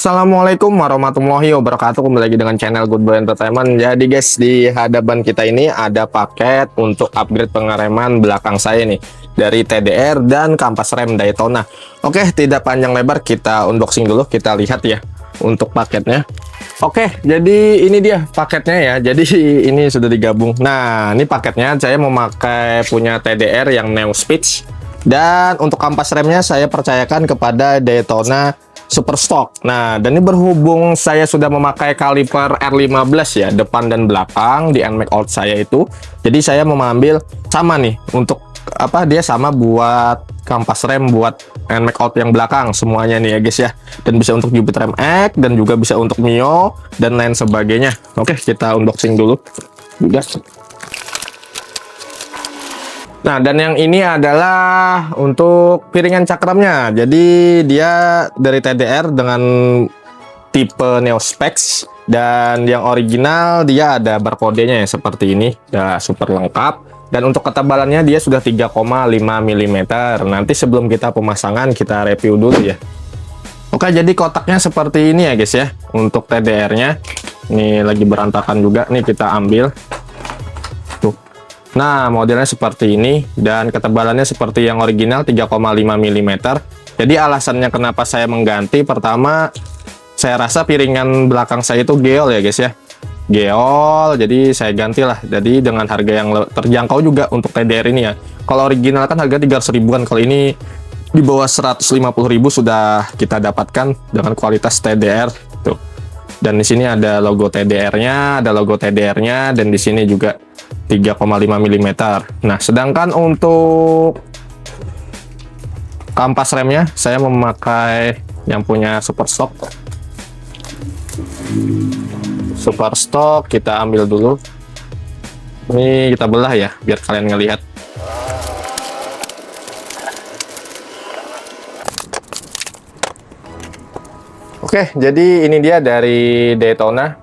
Assalamualaikum warahmatullahi wabarakatuh. Kembali lagi dengan channel Good Boy Entertainment. Jadi guys, di hadapan kita ini ada paket untuk upgrade pengereman belakang saya nih, dari TDR dan kampas rem Daytona. Oke, tidak panjang lebar, kita unboxing dulu, kita lihat ya untuk paketnya. Oke, jadi ini dia paketnya ya. Jadi ini sudah digabung. Nah, ini paketnya saya memakai punya TDR yang Neo Speed, dan untuk kampas remnya saya percayakan kepada Daytona Super Stock. Nah, dan ini berhubung saya sudah memakai kaliper R15 ya, depan dan belakang di NMAX Old saya itu. Jadi saya mengambil sama nih, untuk apa, dia sama buat kampas rem buat NMAX Old yang belakang semuanya nih ya guys ya. Dan bisa untuk Jupiter MX dan juga bisa untuk Mio dan lain sebagainya. Oke, kita unboxing dulu. Gas. Nah, dan yang ini adalah untuk piringan cakramnya. Jadi dia dari TDR dengan tipe Neo Specs, dan yang original dia ada barcode-nya ya seperti ini, ya super lengkap. Dan untuk ketebalannya dia sudah 3,5 mm. Nanti sebelum kita pemasangan kita review dulu ya. Oke, jadi kotaknya seperti ini ya guys ya. Untuk TDR-nya ini lagi berantakan juga nih, kita ambil. Nah, modelnya seperti ini dan ketebalannya seperti yang original 3,5 mm. Jadi alasannya kenapa saya mengganti, pertama saya rasa piringan belakang saya itu geol ya guys ya. Geol, jadi saya gantilah. Jadi dengan harga yang terjangkau juga untuk TDR ini ya. Kalau original kan harga 300 ribuan, kalau ini di bawah 150.000 sudah kita dapatkan dengan kualitas TDR tuh. Dan di sini ada logo TDR-nya, dan di sini juga 3,5 mm. Nah, sedangkan untuk kampas remnya saya memakai yang punya Super Stock. Super Stock kita ambil dulu. Ini kita belah ya biar kalian ngelihat. Oke, jadi ini dia dari Daytona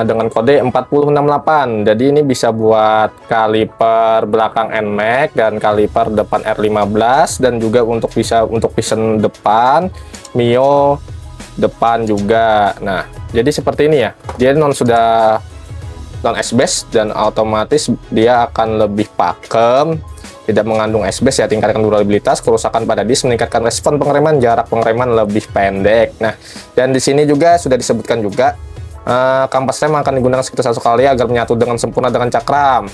dengan kode 4068. Jadi ini bisa buat kaliper belakang NMAX dan kaliper depan R15, dan juga bisa untuk piston depan, Mio depan juga. Nah, jadi seperti ini ya. Dia sudah non asbes dan otomatis dia akan lebih pakem. Tidak mengandung asbes ya, tingkatkan durabilitas, kerusakan pada disk, meningkatkan respon pengereman, jarak pengereman lebih pendek. Nah, dan di sini juga sudah disebutkan juga kampas rem akan digunakan sekitar 1 kali agar menyatu dengan sempurna dengan cakram.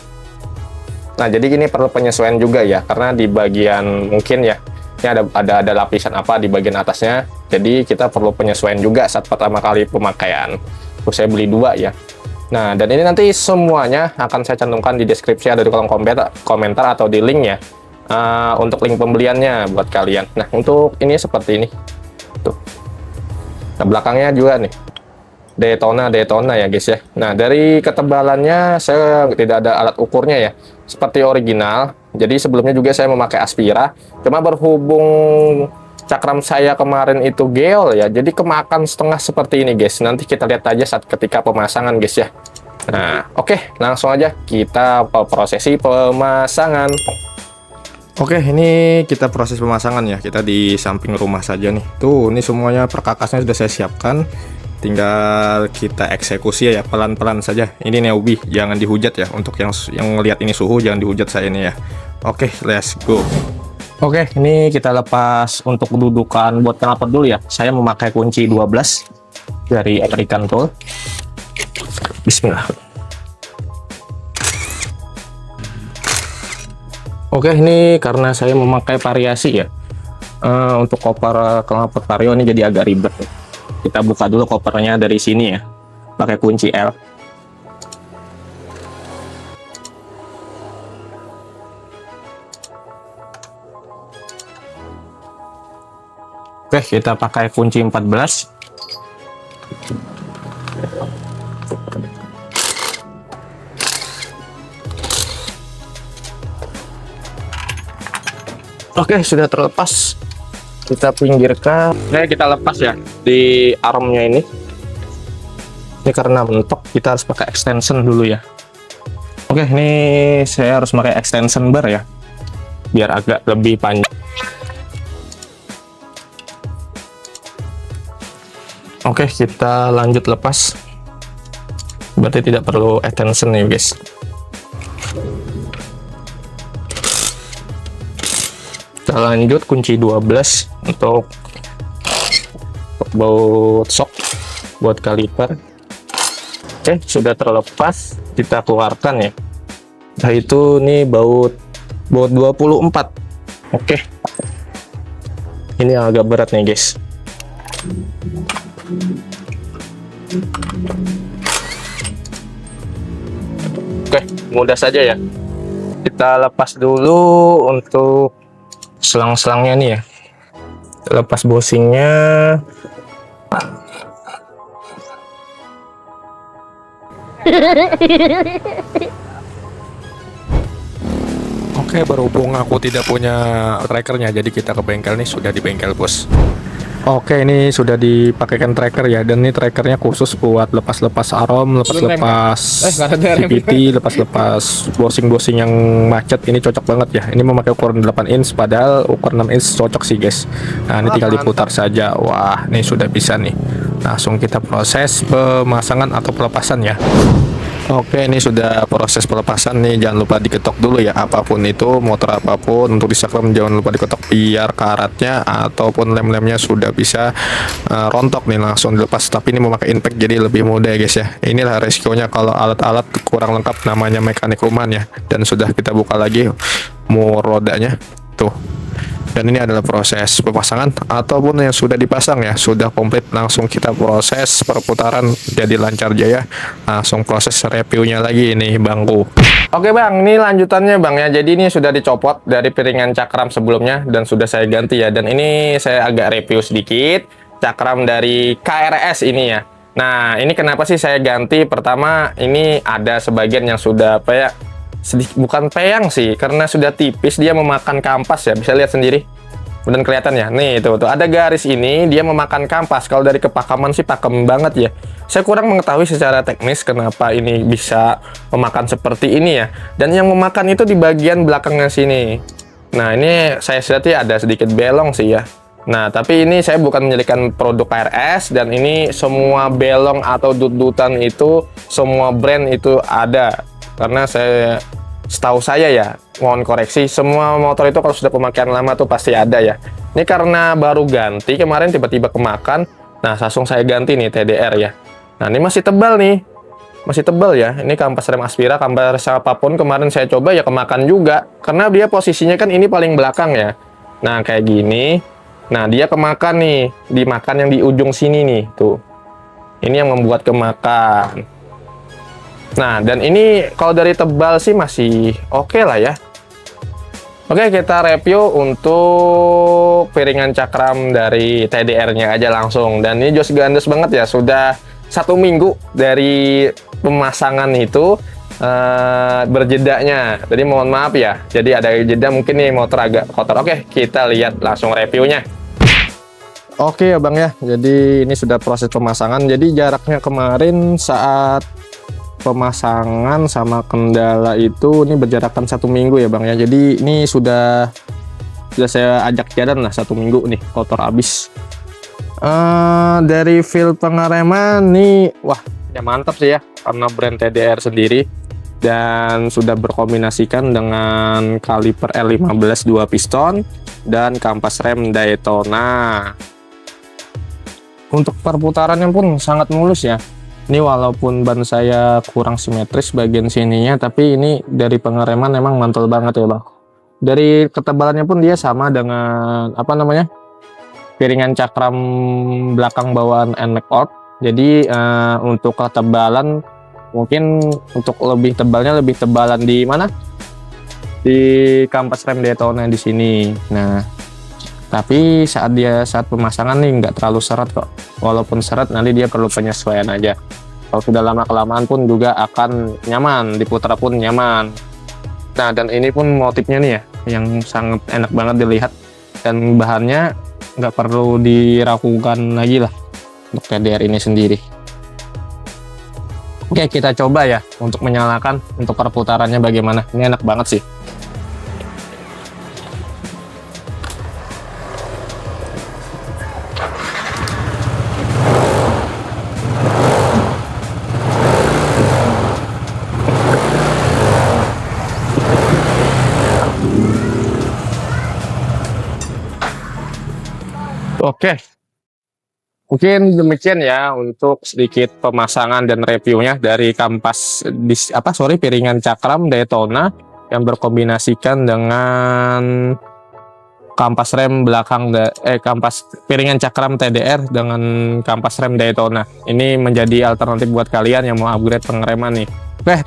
Nah, jadi ini perlu penyesuaian juga ya, karena di bagian mungkin ya, ini ada lapisan apa di bagian atasnya. Jadi kita perlu penyesuaian juga saat pertama kali pemakaian. Terus saya beli 2 ya. Nah, dan ini nanti semuanya akan saya cantumkan di deskripsi, ada di kolom komentar atau di link ya, untuk link pembeliannya buat kalian. Nah, untuk ini seperti ini tuh. Nah, belakangnya juga nih Daytona ya guys ya. Nah, dari ketebalannya saya tidak ada alat ukurnya ya, seperti original. Jadi sebelumnya juga saya memakai Aspira, cuma berhubung cakram saya kemarin itu geol ya, jadi kemakan setengah seperti ini guys. Nanti kita lihat aja saat ketika pemasangan guys ya. Nah, oke, langsung aja kita prosesi pemasangan. Oke, ini kita proses pemasangan ya. Kita di samping rumah saja nih. Tuh, ini semuanya perkakasnya sudah saya siapkan. Tinggal kita eksekusi ya, pelan-pelan saja. Ini newbie, jangan dihujat ya. Untuk yang lihat ini suhu, jangan dihujat saya ini ya. Oke, let's go. Oke, ini kita lepas untuk kedudukan buat knalpot dulu ya. Saya memakai kunci 12 dari American Tool. Bismillah. Oke, ini karena saya memakai variasi ya. Untuk koper knalpot vario ini jadi agak ribet. Kita buka dulu kopernya dari sini ya, pakai kunci L. Oke, kita pakai kunci 14. Oke, sudah terlepas. Kita pinggirkan. Oke, kita lepas ya di armnya ini. Ini karena mentok, kita harus pakai extension dulu ya. Oke, ini saya harus pakai extension bar ya, biar agak lebih panjang. Oke, kita lanjut lepas. Berarti tidak perlu extension nih guys. Kita lanjut kunci 12 untuk baut shock buat kaliper. Oke, sudah terlepas, kita keluarkan ya. Nah itu nih baut 24. Oke, ini agak berat nih guys. Oke, mudah saja ya. Kita lepas dulu untuk selang-selangnya nih ya. Lepas bosingnya. Oke, berhubung aku tidak punya trackernya, jadi kita ke bengkel nih, sudah di bengkel bos. Oke, ini sudah dipakaikan tracker ya, dan ini trackernya khusus buat lepas-lepas arom, lepas-lepas CVT, lepas-lepas bosing-bosing yang macet. Ini cocok banget ya. Ini memakai ukuran 8 inch, padahal ukuran 6 inch cocok sih guys. Nah, ini tinggal diputar saja. Wah, ini sudah bisa nih. Langsung kita proses pemasangan atau pelepasan ya. Oke, ini sudah proses pelepasan nih. Jangan lupa diketok dulu ya, apapun itu, motor apapun untuk disakram jangan lupa diketok biar karatnya ataupun lem-lemnya sudah bisa rontok nih, langsung dilepas. Tapi ini memakai impact jadi lebih mudah ya guys ya. Inilah resikonya kalau alat-alat kurang lengkap, namanya mekanik rumahan ya. Dan sudah kita buka lagi mur rodanya tuh. Dan ini adalah proses pemasangan ataupun yang sudah dipasang ya, sudah komplit. Langsung kita proses perputaran jadi lancar jaya. Langsung proses reviewnya lagi ini bangku. Oke bang, ini lanjutannya bang ya. Jadi ini sudah dicopot dari piringan cakram sebelumnya dan sudah saya ganti ya. Dan ini saya agak review sedikit cakram dari KRS ini ya. Nah ini kenapa sih saya ganti? Pertama ini ada sebagian yang sudah apa ya, sedikit bukan peyang sih, karena sudah tipis, dia memakan kampas ya, bisa lihat sendiri. Dan kelihatan ya, nih tuh ada garis ini, dia memakan kampas. Kalau dari kepakaman sih pakem banget ya. Saya kurang mengetahui secara teknis kenapa ini bisa memakan seperti ini ya. Dan yang memakan itu di bagian belakangnya sini. Nah ini saya sedati ada sedikit belong sih ya. Nah tapi ini saya bukan menyediakan produk KRS, dan ini semua belong atau dut-dutan itu semua brand itu ada. Karena setahu saya ya, mohon koreksi, semua motor itu kalau sudah pemakaian lama tuh pasti ada ya. Ini karena baru ganti kemarin tiba-tiba kemakan, nah langsung saya ganti nih TDR ya. Nah ini masih tebal nih, masih tebal ya. Ini kampas rem Aspira, kampas apapun kemarin saya coba ya kemakan juga, karena dia posisinya kan ini paling belakang ya. Nah kayak gini, nah dia kemakan nih, dimakan yang di ujung sini nih tuh. Ini yang membuat kemakan. Nah, dan ini kalau dari tebal sih masih oke lah ya. Oke, kita review untuk piringan cakram dari TDR-nya aja langsung. Dan ini jos gandes banget ya, sudah 1 minggu dari pemasangan itu berjedanya. Jadi mohon maaf ya, jadi ada jeda mungkin nih motor agak kotor. Oke, kita lihat langsung reviewnya. Oke ya bang ya, jadi ini sudah proses pemasangan. Jadi jaraknya kemarin saat pemasangan sama kendala itu ini berjarakkan 1 minggu ya bang ya. Jadi ini sudah saya ajak jalan lah 1 minggu nih, kotor habis. Dari feel pengereman nih, wah ya mantap sih ya, karena brand TDR sendiri dan sudah berkombinasikan dengan kaliper R15 2 piston dan kampas rem Daytona. Untuk perputarannya pun sangat mulus ya. Ini walaupun ban saya kurang simetris bagian sininya, tapi ini dari pengereman memang mantul banget ya bang. Dari ketebalannya pun dia sama dengan apa namanya, piringan cakram belakang bawaan NMAX Orb. Jadi untuk ketebalan mungkin untuk lebih tebalnya lebih tebalan di mana? Di kampas rem Daytona di sini. Nah, tapi saat pemasangan nih nggak terlalu seret kok. Walaupun seret nanti dia perlu penyesuaian aja. Kalau sudah lama kelamaan pun juga akan nyaman, diputar pun nyaman. Nah dan ini pun motifnya nih ya, yang sangat enak banget dilihat. Dan bahannya nggak perlu diragukan lagi lah untuk TDR ini sendiri. Oke, kita coba ya untuk menyalakan untuk perputarannya bagaimana. Ini enak banget sih. Oke, mungkin demikian ya untuk sedikit pemasangan dan reviewnya dari piringan cakram Daytona yang berkombinasikan dengan kampas rem kampas piringan cakram TDR dengan kampas rem Daytona. Ini menjadi alternatif buat kalian yang mau upgrade pengereman nih. Oke,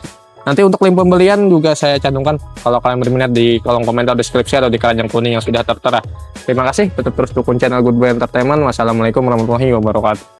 nanti untuk link pembelian juga saya cantumkan kalau kalian berminat di kolom komentar deskripsi atau di keranjang kuning yang sudah tertera. Terima kasih, tetap terus dukung channel Good Boy Entertainment. Wassalamualaikum warahmatullahi wabarakatuh.